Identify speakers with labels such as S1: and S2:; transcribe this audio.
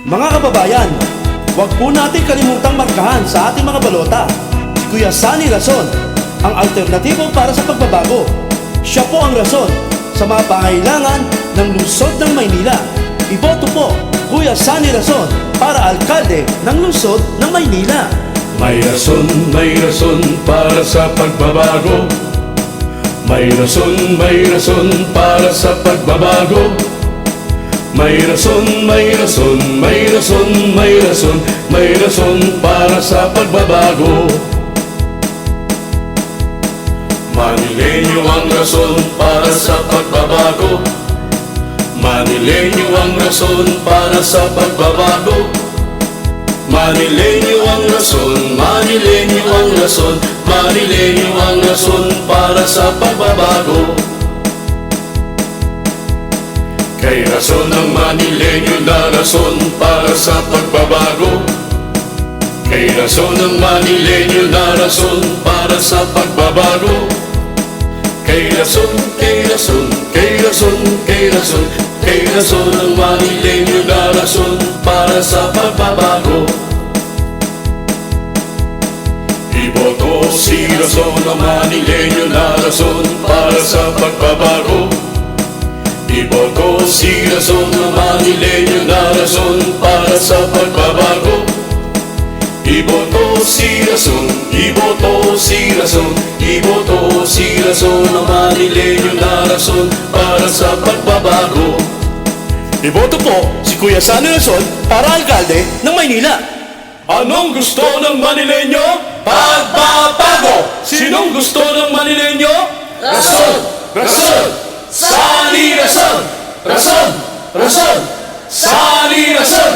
S1: Mga kababayan, huwag po natin kalimutang markahan sa ating mga balota si Kuya Sunny Rason, ang alternatibo para sa pagbabago. Siya po ang rason sa mga pangailangan ng lungsod ng Maynila. Iboto po Kuya Sunny Rason para alkalde ng lungsod ng Maynila.
S2: May rason para sa pagbabago. May rason para sa pagbabago. May rason para sa pagbabago. Manilenyo ang rason para sa pagbabago. Manilenyo ang rason para sa pagbabago. Manilenyo ang rason para sa pagbabago. Kay rason ang Manilenyo na rason para sa pagbabago. Kay rason ang Manilenyo na rason para sa pagbabago. Kay rason ang Manilenyo na rason para sa pagbabago. Iboto si rason ang Manilenyo na rason para sa pagbabago. Iboto si rason ang Manilenyo na rason para sa pagbabago. Iboto si rason ang Manilenyo na rason para sa pagbabago.
S1: Iboto po si Kuya Sunny Rason para alkalde ng Maynila.
S2: Anong gusto ng Manilenyo? Pagbabago! Sinong gusto ng Manilenyo? Rason! Sunny Rason! Sunny Rason!